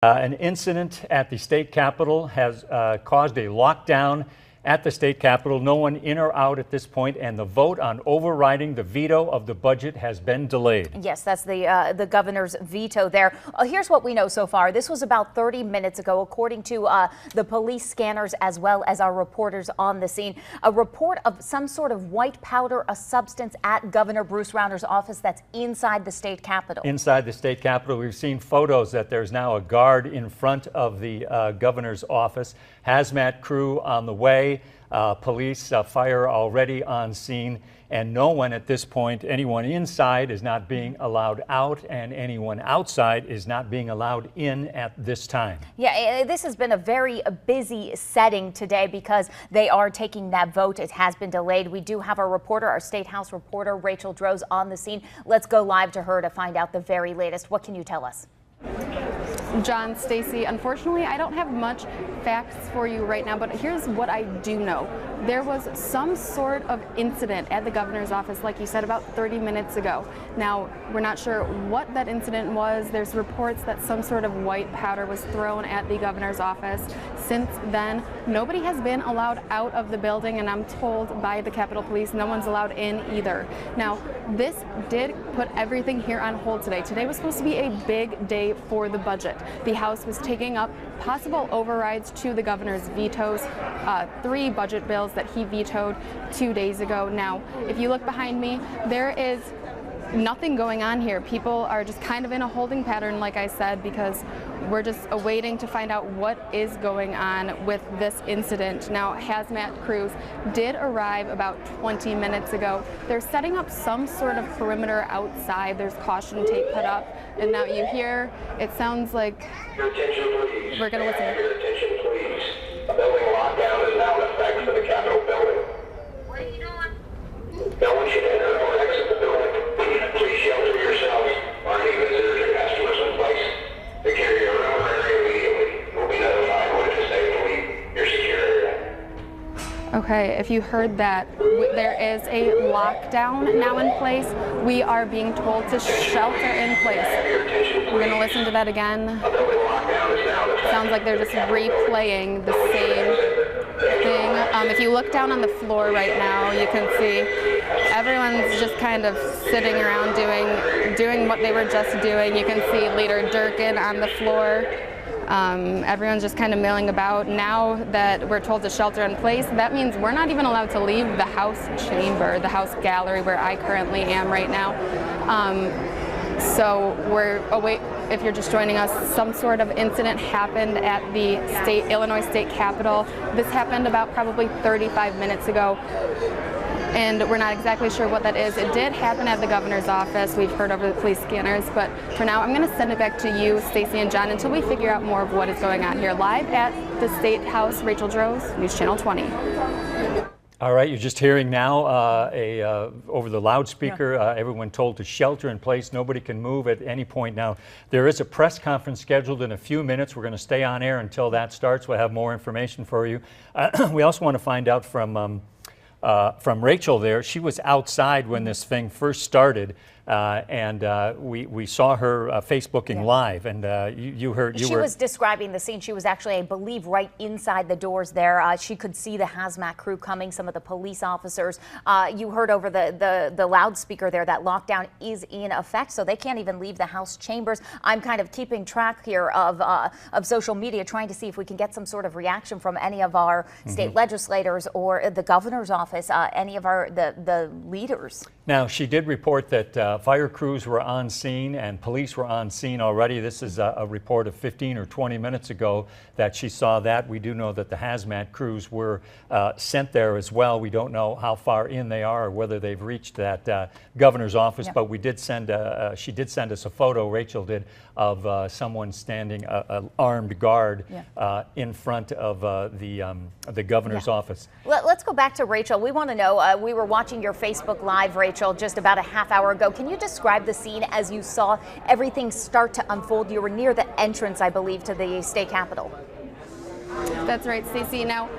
An incident at the state capitol has caused a lockdown at the state capitol. No one in or out at this point, and the vote on overriding the veto of the budget has been delayed. Yes, that's the governor's veto there. Here's what we know so far. This was about 30 minutes ago, according to the police scanners as well as our reporters on the scene. A report of some sort of white powder, a substance at Governor Bruce Rauner's office that's inside the state capitol. Inside the state capitol, we've seen photos that there's now a guard in front of the governor's office. Hazmat crew on the way. Police, fire already on scene, and no one at this point, anyone inside is not being allowed out, and anyone outside is not being allowed in at this time. Yeah, this has been a very busy setting today because they are taking that vote. It has been delayed. We do have our reporter, our State House reporter, Rachel Droz, on the scene. Let's go live to her to find out the very latest. What can you tell us? John, Stacy, unfortunately, I don't have much facts for you right now, but here's what I do know. There was some sort of incident at the governor's office, like you said, about 30 minutes ago. Now, we're not sure what that incident was. There's reports that some sort of white powder was thrown at the governor's office. Since then, nobody has been allowed out of the building, and I'm told by the Capitol Police no one's allowed in either. Now, this did put everything here on hold today. Today was supposed to be a big day for the budget. The House was taking up possible overrides to the governor's vetoes, 3 budget bills that he vetoed 2 days ago. Now, if you look behind me, there is nothing going on here. People are just kind of in a holding pattern, like I said, because we're just awaiting to find out what is going on with this incident. Now, hazmat crews did arrive about 20 minutes ago. They're setting up some sort of perimeter outside. There's caution tape put up, and now you hear, it sounds like, your attention, please. We're going to listen. Your attention, please. A building lockdown is now in effect for the Capitol building. What are you doing? No one should enter or exit the building. Please shelter yourselves or any visitors or customers in place. Secure your own area immediately. You will be notified when it is safe to leave your secure area. Okay, if you heard that, there is a lockdown now in place. We are being told to shelter in place. We're going to listen to that again. Sounds like they're just replaying the same thing. If you look down on the floor right now, you can see everyone's just kind of sitting around doing what they were just doing. You can see Leader Durkin on the floor. Everyone's just kind of milling about. Now that we're told to shelter in place, that means we're not even allowed to leave the House chamber, the House gallery where I currently am right now. So we're away. If you're just joining us, some sort of incident happened at the Illinois State Capitol. This happened about probably 35 minutes ago, and we're not exactly sure what that is. It did happen at the governor's office. We've heard over the police scanners, but for now, I'm going to send it back to you, Stacy and John, until we figure out more of what is going on here. Live at the State House, Rachel Droz, News Channel 20. All right, you're just hearing now over the loudspeaker, everyone told to shelter in place. Nobody can move at any point now. There is a press conference scheduled in a few minutes. We're going to stay on air until that starts. We'll have more information for you. We also want to find out from Rachel there. She was outside when this thing first started, and we saw her Facebooking live, and you heard. She was describing the scene. She was actually, I believe, right inside the doors there. She could see the hazmat crew coming, some of the police officers. You heard over the loudspeaker there that lockdown is in effect, so they can't even leave the House chambers. I'm kind of keeping track here of social media, trying to see if we can get some sort of reaction from any of our state legislators or the governor's office, any of the leaders. Now, she did report that fire crews were on scene and police were on scene already. This is a report of 15 or 20 minutes ago that she saw that. We do know that the hazmat crews were sent there as well. We don't know how far in they are or whether they've reached that governor's office, but we did send she did send us a photo, Rachel did, of someone standing, an armed guard in front of the governor's office. Let's go back to Rachel. We want to know, we were watching your Facebook Live, Rachel, just about a half hour ago. Can you describe the scene as you saw everything start to unfold? You were near the entrance, I believe, to the state capitol. That's right, Stacey. Now,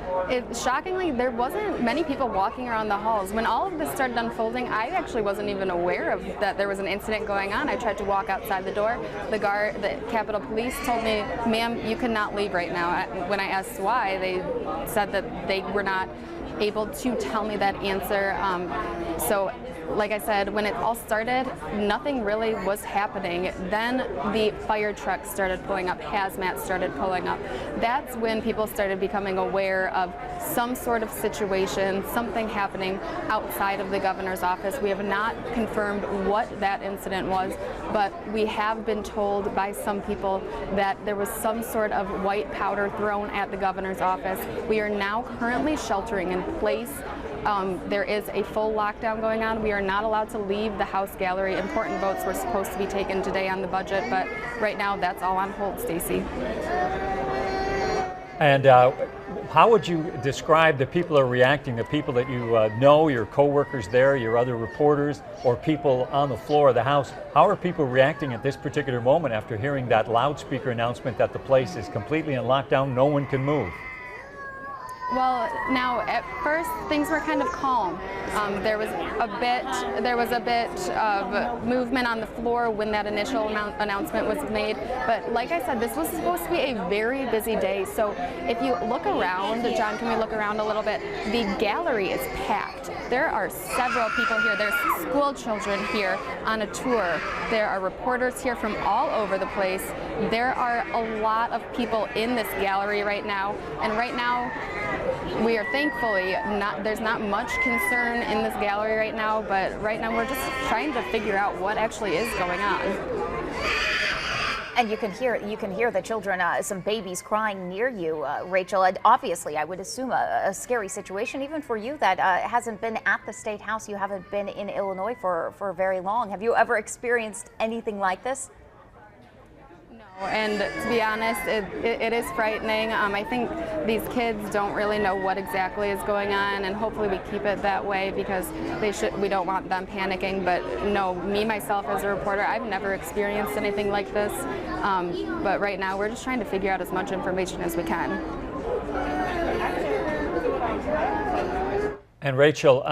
shockingly, there wasn't many people walking around the halls. When all of this started unfolding, I actually wasn't even aware of that there was an incident going on. I tried to walk outside the door. The Capitol Police told me, ma'am, you cannot leave right now. When I asked why, they said that they were not able to tell me that answer. So, like I said, when it all started, nothing really was happening. Then the fire trucks started pulling up, hazmat started pulling up. That's when people started becoming aware of some sort of situation, something happening outside of the governor's office. We have not confirmed what that incident was, but we have been told by some people that there was some sort of white powder thrown at the governor's office. We are now currently sheltering in place. There is a full lockdown going on. We are not allowed to leave the House gallery. Important votes were supposed to be taken today on the budget, but right now that's all on hold, Stacey. And how would you describe the people that are reacting, the people that you know, your coworkers there, your other reporters, or people on the floor of the House? How are people reacting at this particular moment after hearing that loudspeaker announcement that the place is completely in lockdown, no one can move? Well, now at first things were kind of calm. There was a bit of movement on the floor when that initial announcement was made. But like I said, this was supposed to be a very busy day. So if you look around, John, can we look around a little bit? The gallery is packed. There are several people here. There's school children here on a tour. There are reporters here from all over the place. There are a lot of people in this gallery right now. And right now, we are thankfully there's not much concern in this gallery right now, but right now we're just trying to figure out what actually is going on. And you can hear the children, some babies crying near you, Rachel. And obviously, I would assume a scary situation, even for you that hasn't been at the State House. You haven't been in Illinois for very long. Have you ever experienced anything like this? And to be honest, it is frightening. I think these kids don't really know what exactly is going on, and hopefully we keep it that way because we don't want them panicking. But no, me, myself, as a reporter, I've never experienced anything like this. But right now, we're just trying to figure out as much information as we can. And Rachel,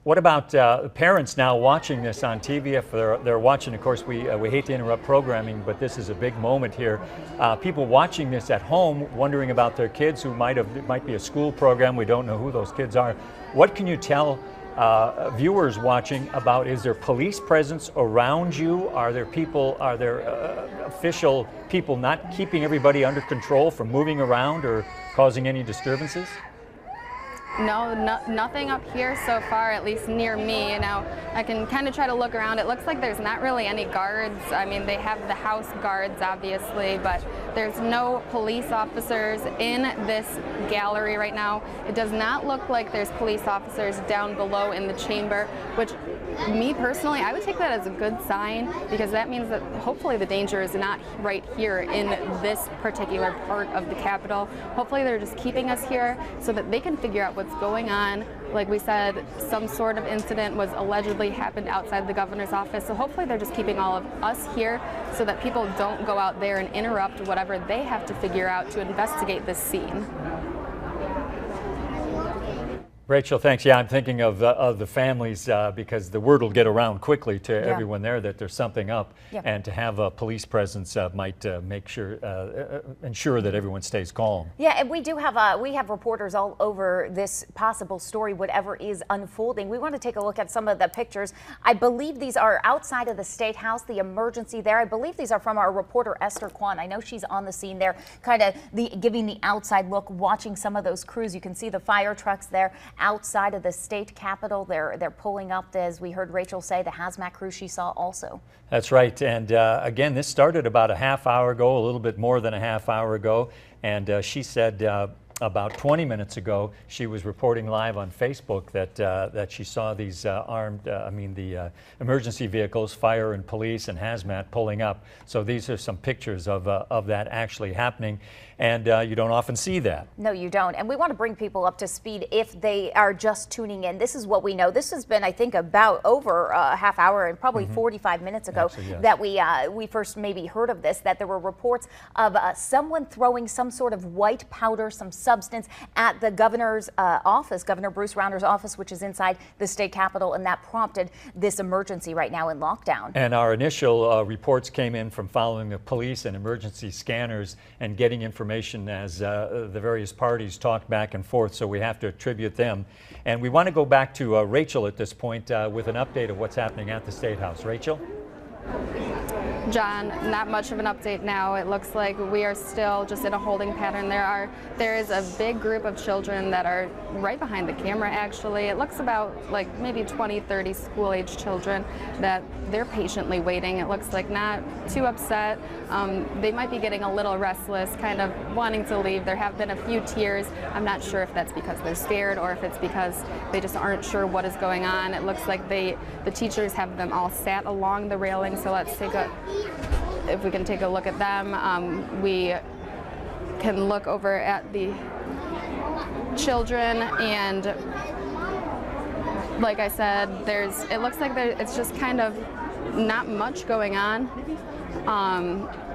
what about parents now watching this on TV? If they're watching, of course, we hate to interrupt programming, but this is a big moment here. People watching this at home, wondering about their kids who it might be a school program. We don't know who those kids are. What can you tell viewers watching about? Is there police presence around you? Are there official people not keeping everybody under control from moving around or causing any disturbances? No, nothing up here so far, at least near me. Now, I can kind of try to look around. It looks like there's not really any guards. I mean, they have the House guards, obviously, but there's no police officers in this gallery right now. It does not look like there's police officers down below in the chamber, which, me personally, I would take that as a good sign because that means that hopefully the danger is not right here in this particular part of the Capitol. Hopefully they're just keeping us here so that they can figure out what's going on. Like we said, some sort of incident was allegedly happened outside the governor's office, so hopefully they're just keeping all of us here so that people don't go out there and interrupt whatever they have to figure out to investigate this scene. Rachel, thanks. Yeah, I'm thinking of the families because the word will get around quickly to everyone there that there's something up, and to have a police presence might ensure that everyone stays calm. Yeah, and we have reporters all over this possible story, whatever is unfolding. We want to take a look at some of the pictures. I believe these are outside of the State House, the emergency there. I believe these are from our reporter Esther Kwan. I know she's on the scene there, kind of giving the outside look, watching some of those crews. You can see the fire trucks there outside of the state capitol. They're pulling up, as we heard Rachel say, the hazmat crew she saw also. That's right. And again, this started about a half hour ago, a little bit more than a half hour ago. And she said about 20 minutes ago, she was reporting live on Facebook that she saw these the emergency vehicles, fire and police and hazmat pulling up. So these are some pictures of that actually happening. And you don't often see that. No, you don't. And we want to bring people up to speed if they are just tuning in. This is what we know. This has been, I think, about over a half hour and probably 45 minutes ago that we first maybe heard of this, that there were reports of someone throwing some sort of white powder, some substance substance at the governor's office, Governor Bruce Rauner's office, which is inside the state capitol, and that prompted this emergency right now in lockdown. And our initial reports came in from following the police and emergency scanners and getting information as the various parties talked back and forth, so we have to attribute them. And we want to go back to Rachel at this point with an update of what's happening at the State House. Rachel? John, not much of an update now. It looks like we are still just in a holding pattern. There is a big group of children that are right behind the camera, actually. It looks about like maybe 20, 30 school-age children that they're patiently waiting. It looks like not too upset. They might be getting a little restless, kind of wanting to leave. There have been a few tears. I'm not sure if that's because they're scared or if it's because they just aren't sure what is going on. It looks like the teachers have them all sat along the railing, so let's take if we can take a look at them. We can look over at the children, and like I said, it looks like it's just kind of not much going on.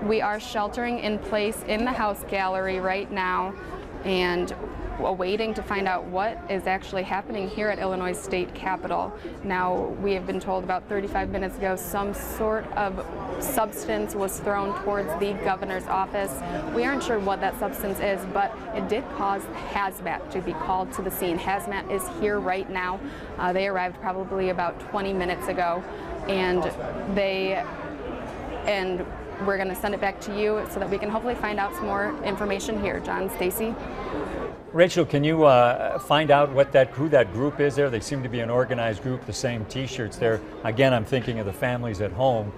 We are sheltering in place in the House gallery right now and waiting to find out what is actually happening here at Illinois State Capitol. Now, we have been told about 35 minutes ago some sort of substance was thrown towards the governor's office. We aren't sure what that substance is, but it did cause hazmat to be called to the scene. Hazmat is here right now. They arrived probably about 20 minutes ago, and we're going to send it back to you so that we can hopefully find out some more information here. John, Stacy. Rachel, can you find out who that group is there? They seem to be an organized group, the same T-shirts there. Again, I'm thinking of the families at home.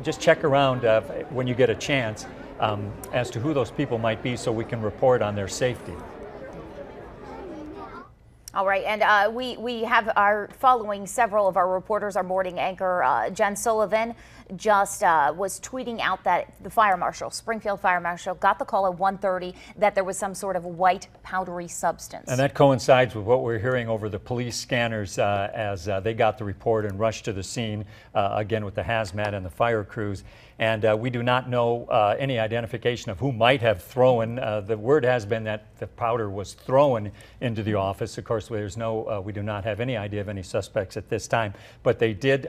Just check around when you get a chance as to who those people might be so we can report on their safety. All right, and we are following several of our reporters. Our morning anchor, Jen Sullivan, just was tweeting out that the fire marshal, Springfield Fire Marshal, got the call at 1:30 that there was some sort of white powdery substance. And that coincides with what we're hearing over the police scanners as they got the report and rushed to the scene, again with the hazmat and the fire crews. And we do not know any identification of who might have thrown. The word has been that the powder was thrown into the office. Of course, we do not have any idea of any suspects at this time. But they did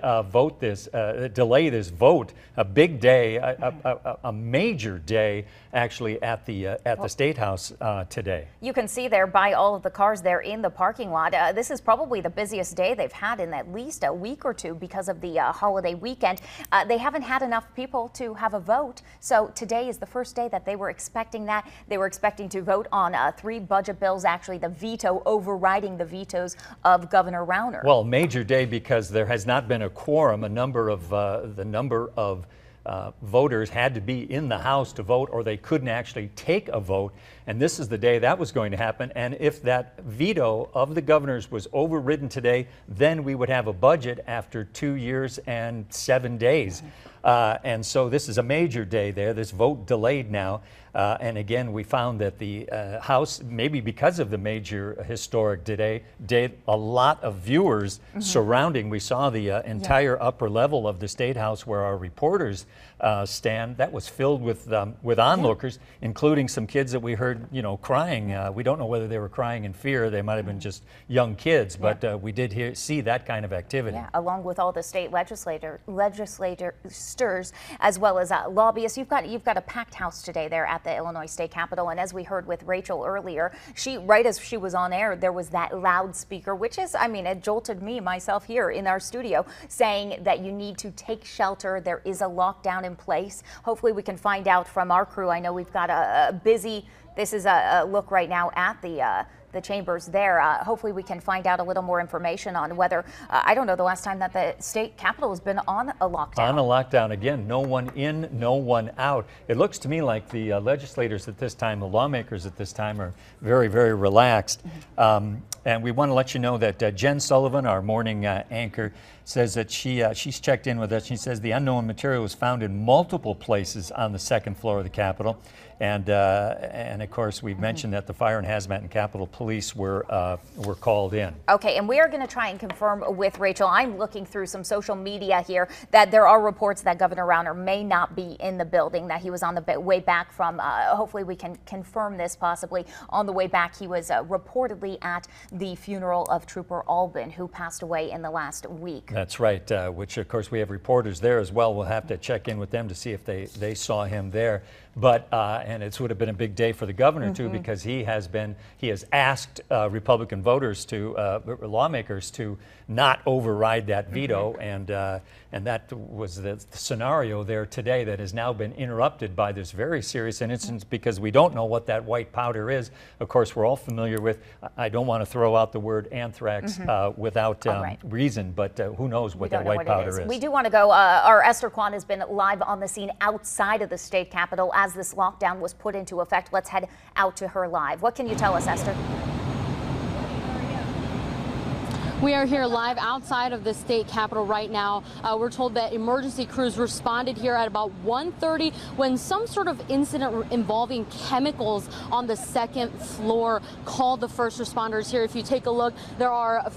delay this vote. A big day, a major day, actually, at the State House today. You can see there by all of the cars there in the parking lot. This is probably the busiest day they've had in at least a week or two because of the holiday weekend. They haven't had enough people to have a vote, so today is the first day that they were expecting that. They were expecting to vote on 3 budget bills, actually the veto overriding the vetoes of Governor Rauner. Well, major day because there has not been a quorum. The number of voters had to be in the House to vote, or they couldn't actually take a vote. And this is the day that was going to happen. And if that veto of the governor's was overridden today, then we would have a budget after 2 years and 7 days. And so this is a major day there. This vote delayed now. And again, we found that the House, maybe because of the major historic day, a lot of viewers surrounding. We saw the entire upper level of the State House where our reporters stand. That was filled with onlookers, including some kids that we heard, crying. We don't know whether they were crying in fear. They might have been just young kids, but we did see that kind of activity. Yeah, along with all the state legislators, as well as lobbyists. You've got a packed house today there at the Illinois State Capitol, and as we heard with Rachel earlier, right as she was on air, there was that loudspeaker, which is, it jolted myself here in our studio, saying that you need to take shelter. There is a lockdown in place. Hopefully we can find out from our crew. I know we've got a busy, this is a look right now at the chambers there. Hopefully we can find out a little more information on whether, I don't know the last time that the state capitol has been on a lockdown. On a lockdown again, no one in, no one out. It looks to me like the legislators at this time, the lawmakers at this time are very, very relaxed. And we want to let you know that Jen Sullivan, our morning anchor, says that she's checked in with us. She says the unknown material was found in multiple places on the second floor of the Capitol. And of course, we've mentioned that the Fire and Hazmat and Capitol Police were called in. Okay, and we are going to try and confirm with Rachel. I'm looking through some social media here that there are reports that Governor Rauner may not be in the building, that he was on the way back from, hopefully we can confirm this possibly, on the way back he was reportedly at the funeral of Trooper Albin, who passed away in the last week. That's right, which of course we have reporters there as well. We'll have to check in with them to see if they saw him there. But and it would have been a big day for the governor too, because he has asked Republican voters lawmakers to not override that veto, and that was the scenario there today that has now been interrupted by this very serious incident, because we don't know what that white powder is. Of course, we're all familiar with, I don't want to throw out the word anthrax without reason, but who knows what that white powder is. We do want to go, our Esther Kwan has been live on the scene outside of the state capitol as this lockdown was put into effect. Let's head out to her live. What can you tell us, Esther? We are here live outside of the state capitol right now. We're told that emergency crews responded here at about 1:30 when some sort of incident involving chemicals on the second floor called the first responders here. If you take a look, there are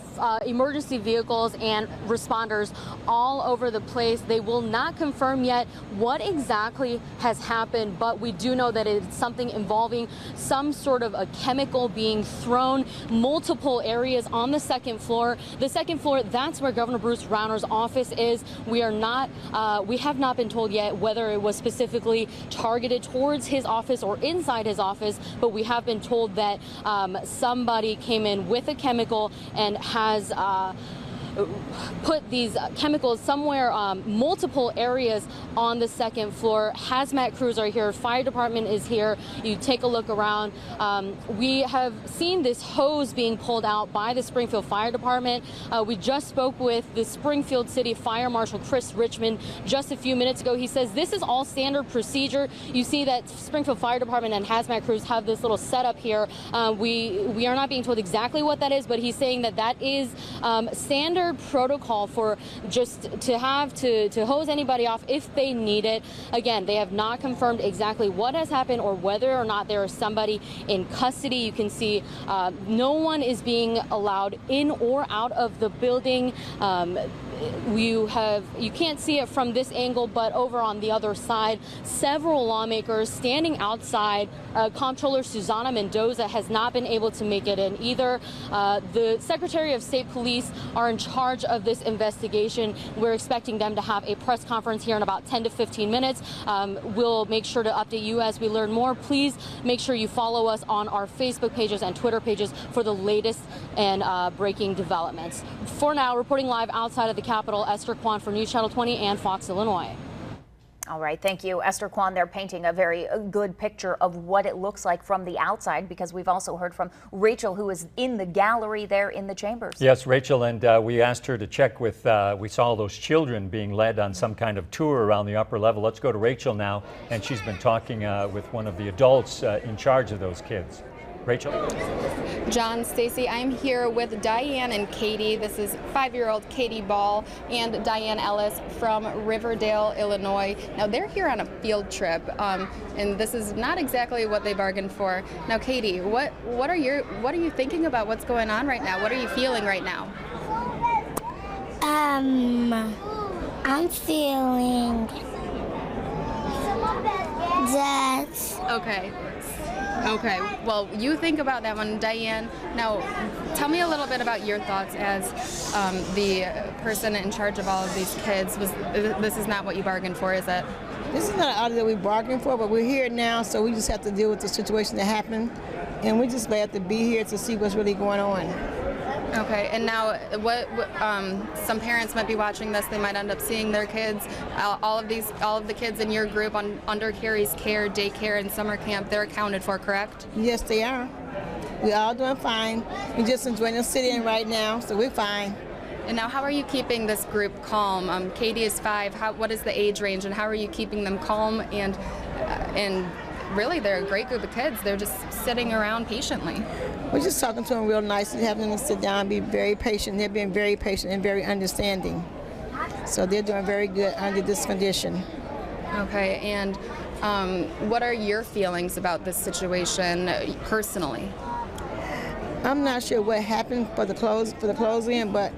emergency vehicles and responders all over the place. They will not confirm yet what exactly has happened, but we do know that it's something involving some sort of a chemical being thrown multiple areas on the second floor. The second floor, that's where Governor Bruce Rauner's office is. We have not been told yet whether it was specifically targeted towards his office or inside his office, but we have been told that somebody came in with a chemical and has put these chemicals somewhere, multiple areas on the second floor. Hazmat crews are here. Fire department is here. You take a look around. We have seen this hose being pulled out by the Springfield Fire Department. We just spoke with the Springfield City Fire Marshal Chris Richmond just a few minutes ago. He says this is all standard procedure. You see that Springfield Fire Department and hazmat crews have this little setup here. We are not being told exactly what that is, but he's saying that that is standard protocol for just to have to hose anybody off if they need it. Again, they have not confirmed exactly what has happened or whether or not there is somebody in custody. You can see no one is being allowed in or out of the building. You can't see it from this angle, but over on the other side, several lawmakers standing outside. Comptroller Susana Mendoza has not been able to make it in either. The Secretary of State Police are in charge of this investigation. We're expecting them to have a press conference here in about 10 to 15 minutes. We'll make sure to update you as we learn more. Please make sure you follow us on our Facebook pages and Twitter pages for the latest and breaking developments. For now, reporting live outside of the Capitol, Esther Kwan for News Channel 20 and Fox, Illinois. All right, thank you, Esther Kwan. They're painting a very good picture of what it looks like from the outside, because we've also heard from Rachel, who is in the gallery there in the chambers. Yes, Rachel, and we asked her to check with, we saw all those children being led on some kind of tour around the upper level. Let's go to Rachel now, and she's been talking with one of the adults in charge of those kids. Rachel? John, Stacy, I'm here with Diane and Katie. This is 5-year-old Katie Ball and Diane Ellis from Riverdale, Illinois. Now they're here on a field trip, and this is not exactly what they bargained for. Now, Katie, what are you thinking about what's going on right now? What are you feeling right now? I'm feeling that. Okay, well, you think about that one, Diane. Now, tell me a little bit about your thoughts as the person in charge of all of these kids. This is not what you bargained for, is it? This is not an order that we bargained for, but we're here now, so we just have to deal with the situation that happened, and we just have to be here to see what's really going on. Okay, and now some parents might be watching this. They might end up seeing their kids. All of the kids in your group under Carrie's care, daycare, and summer camp, they're accounted for, correct? Yes, they are. We're all doing fine. We're just enjoying the sit-in right now, so we're fine. And now, how are you keeping this group calm? Katie is 5. What is the age range, and how are you keeping them calm and really they're a great group of kids. They're just sitting around patiently. We're just talking to them real nice and having them sit down and be very patient. They're being very patient and very understanding. So they're doing very good under this condition. Okay, and what are your feelings about this situation personally? I'm not sure what happened for the close in, but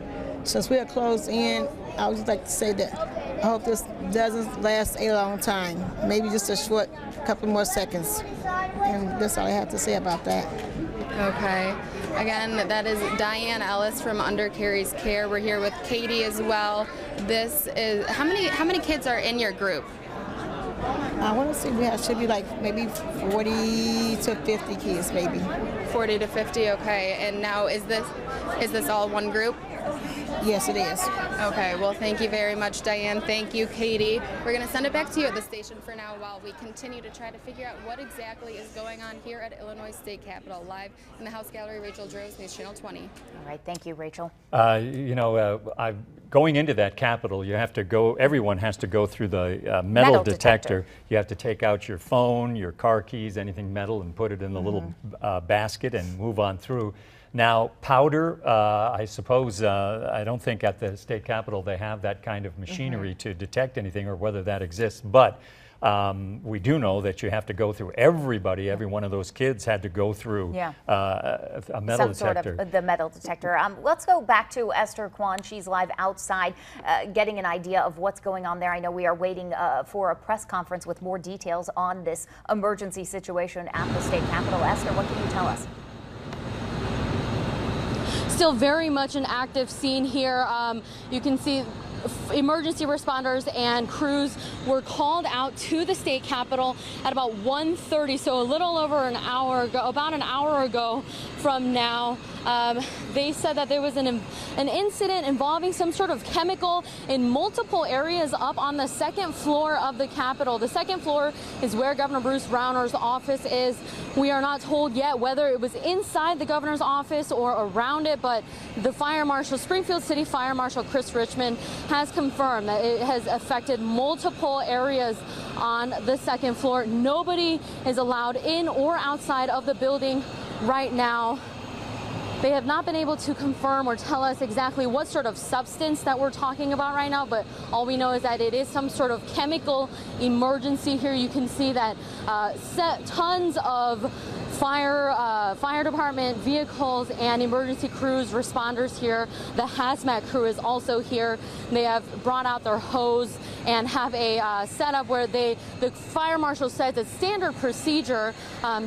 since we are closed in, I would just like to say that I hope this doesn't last a long time. Maybe just a short couple more seconds. And that's all I have to say about that. Okay. Again, that is Diane Ellis from Undercarry's Care. We're here with Katie as well. This is how many kids are in your group? I want to say should be like maybe 40 to 50 kids, maybe. 40 to 50. Okay. And now is this all one group? Yes, it is. Okay, well, thank you very much, Diane. Thank you, Katie. We're going to send it back to you at the station for now while we continue to try to figure out what exactly is going on here at Illinois State Capitol. Live in the House Gallery, Rachel Droz, News Channel 20. All right, thank you, Rachel. Going into that Capitol, you have to go. Everyone has to go through the metal detector. You have to take out your phone, your car keys, anything metal, and put it in the little basket and move on through. Now, powder, I suppose, I don't think at the state capitol they have that kind of machinery to detect anything or whether that exists, but we do know that you have to go through every one of those kids had to go through a metal detector. Sort of the metal detector. Let's go back to Esther Kwan. She's live outside getting an idea of what's going on there. I know we are waiting for a press conference with more details on this emergency situation at the state capitol. Esther, what can you tell us? Still very much an active scene here. You can see emergency responders and crews were called out to the state capitol at about 1:30, so a little over an hour ago, about an hour ago from now. They said that there was an incident involving some sort of chemical in multiple areas up on the second floor of the Capitol. The second floor is where Governor Bruce Rauner's office is. We are not told yet whether it was inside the governor's office or around it, but the fire marshal, Springfield City Fire Marshal Chris Richmond, has confirmed that it has affected multiple areas on the second floor. Nobody is allowed in or outside of the building right now. They have not been able to confirm or tell us exactly what sort of substance that we're talking about right now, but all we know is that it is some sort of chemical emergency here. You can see that tons of fire department vehicles and emergency crews, responders here. The hazmat crew is also here. They have brought out their hose and have a setup where the fire marshal says it's standard procedure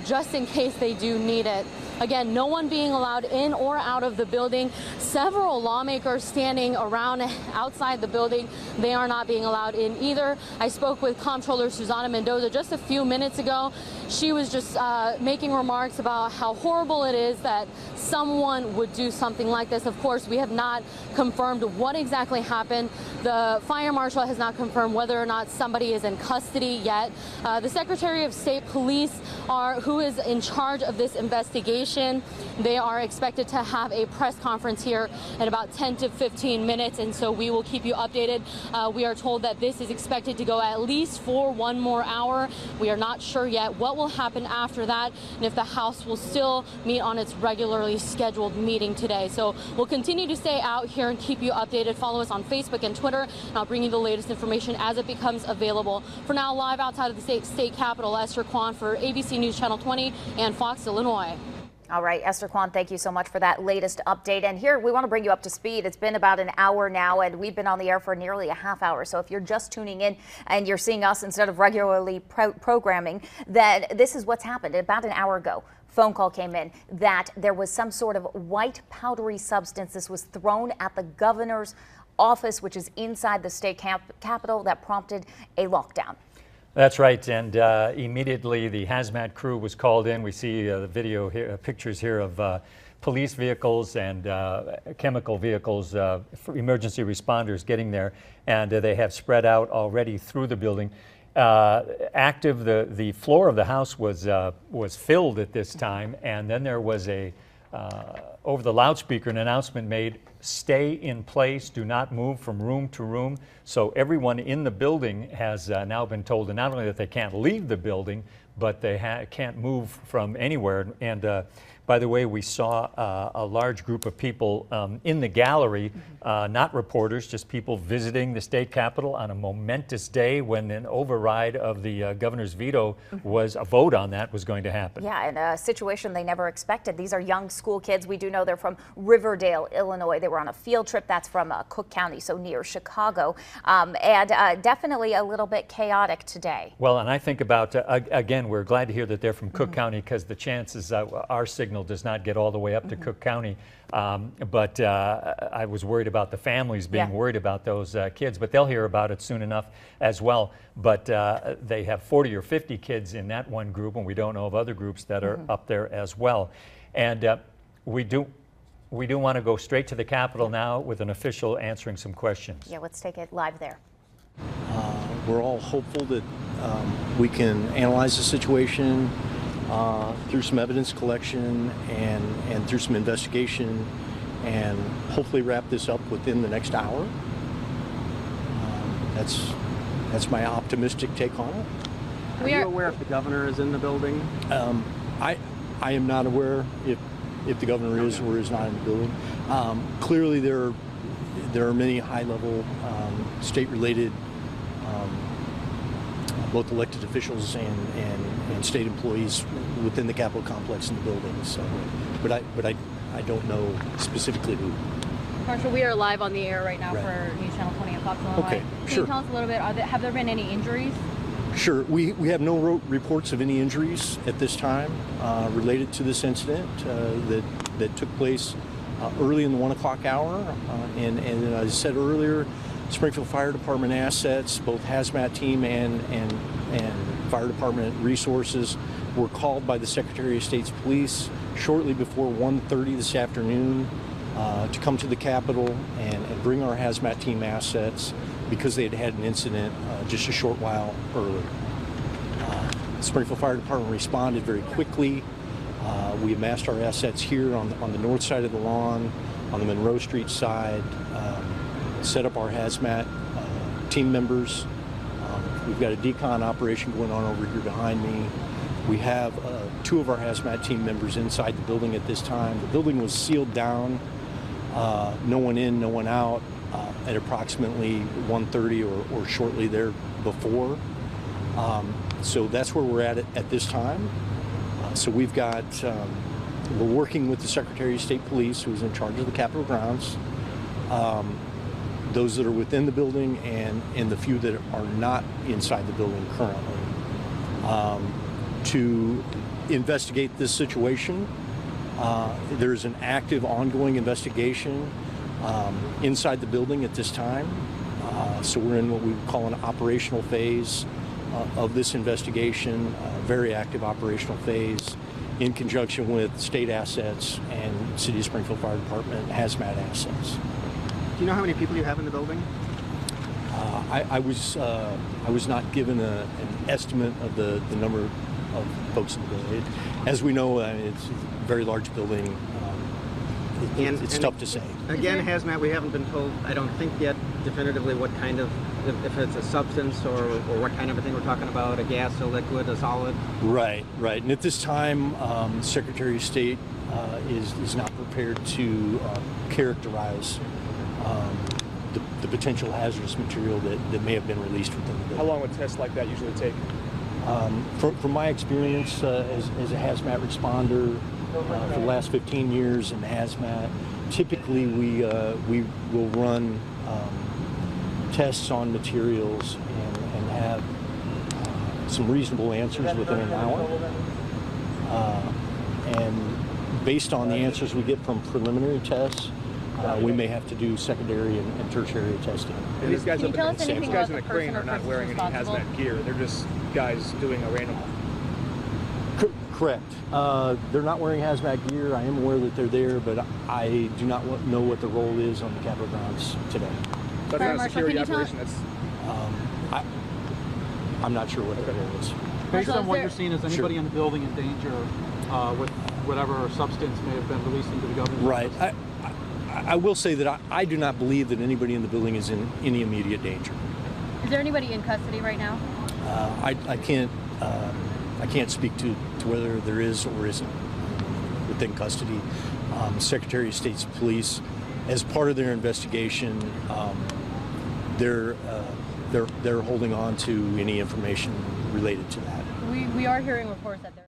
just in case they do need it. Again, no one being allowed in or out of the building. Several lawmakers standing around outside the building. They are not being allowed in either. I spoke with Comptroller Susana Mendoza just a few minutes ago. She was just making remarks about how horrible it is that someone would do something like this. Of course, we have not confirmed what exactly happened. The fire marshal has not confirmed whether or not somebody is in custody yet. The Secretary of State Police who is in charge of this investigation. They are expected to have a press conference here in about 10 to 15 minutes, and so we will keep you updated. We are told that this is expected to go at least for one more hour. We are not sure yet what will happen after that and if the House will still meet on its regularly scheduled meeting today. So we'll continue to stay out here and keep you updated. Follow us on Facebook and Twitter, and I'll bring you the latest information as it becomes available. For now, live outside of the state capitol, Esther Kwan for ABC News Channel 20 and Fox, Illinois. All right, Esther Kwan, thank you so much for that latest update. And here we want to bring you up to speed. It's been about an hour now, and we've been on the air for nearly a half hour. So if you're just tuning in and you're seeing us instead of regularly programming, then this is what's happened. About an hour ago, phone call came in that there was some sort of white powdery substance. This was thrown at the governor's office, which is inside the state capitol, that prompted a lockdown. That's right, and immediately the hazmat crew was called in. We see the video here, pictures here of police vehicles and chemical vehicles, for emergency responders getting there, and they have spread out already through the building. The floor of the house was filled at this time, and then there was over the loudspeaker an announcement made: stay in place, do not move from room to room. So everyone in the building has now been told not only that they can't leave the building, but they can't move from anywhere. And by the way, we saw a large group of people in the gallery, not reporters, just people visiting the state capitol on a momentous day when an override of the governor's veto was a vote on that was going to happen. Yeah, in a situation they never expected. These are young school kids. We do know they're from Riverdale, Illinois. They were on a field trip. That's from Cook County, so near Chicago, and definitely a little bit chaotic today. Well, and I think about, again, we're glad to hear that they're from Cook County, because the chances our signal does not get all the way up to Cook County. But I was worried about the families being worried about those kids, but they'll hear about it soon enough as well. But they have 40 or 50 kids in that one group, and we don't know of other groups that are up there as well. And we do want to go straight to the Capitol now with an official answering some questions. Yeah, let's take it live there. We're all hopeful that we can analyze the situation through some evidence collection and through some investigation, and hopefully wrap this up within the next hour. That's my optimistic take on it. Are you aware if the governor is in the building? I am not aware if the governor is or is not in the building. Clearly, there are many high-level state-related both elected officials and state employees within the Capitol complex in the building. So, but I don't know specifically who. Marshall, we are live on the air right now Right. for News Channel 20 in Fox, Illinois. Okay, Can sure. you tell us a little bit, have there been any injuries? Sure. We have no reports of any injuries at this time related to this incident that took place early in the 1 o'clock hour. And as I said earlier, Springfield Fire Department assets, both hazmat team and fire department resources, were called by the Secretary of State's Police shortly before 1:30 this afternoon to come to the Capitol and bring our hazmat team assets because they had had an incident just a short while earlier. The Springfield Fire Department responded very quickly. We amassed our assets here on the north side of the lawn, on the Monroe Street side, set up our hazmat team members. We've got a decon operation going on over here behind me. We have 2 of our hazmat team members inside the building at this time. The building was sealed down, no one in, no one out, at approximately 1:30 or shortly there before. So that's where we're at this time. So we've got, we're working with the Secretary of State Police, who's in charge of the Capitol grounds, those that are within the building and the few that are not inside the building currently, to investigate this situation. There's an active ongoing investigation inside the building at this time. So we're in what we would call an operational phase of this investigation, a very active operational phase in conjunction with state assets and City of Springfield Fire Department hazmat assets. Do you know how many people you have in the building? I was not given an estimate of the number of folks in the building. As we know, it's a very large building. It's tough to say. Again, hazmat, we haven't been told, I don't think yet definitively what kind of, if it's a substance or what kind of a thing we're talking about, a gas, a liquid, a solid. Right. And at this time, Secretary of State is not prepared to characterize the potential hazardous material that may have been released within the building. How long would tests like that usually take? From my experience as a hazmat responder for the last 15 years in hazmat, typically we will run tests on materials and have some reasonable answers within an hour. And based on the answers we get from preliminary tests, we may have to do secondary and tertiary testing. And these guys, Can you tell us anything these guys about in the the crane person or are not persons wearing any responsible? hazmat gear. They're just guys doing a random. Correct. They're not wearing hazmat gear. I am aware that they're there, but I do not know what the role is on the Capitol grounds today. That's Fire not a Marshal, security can you tell operation. That's I'm not sure what the role is. Based So on is what there- you're seeing, is anybody in the building in danger with whatever substance may have been released into the governor's Right. office? I will say that I do not believe that anybody in the building is in any immediate danger. Is there anybody in custody right now? I can't I can't speak to whether there is or isn't within custody. Secretary of State's police, as part of their investigation, they're holding on to any information related to that. We are hearing reports that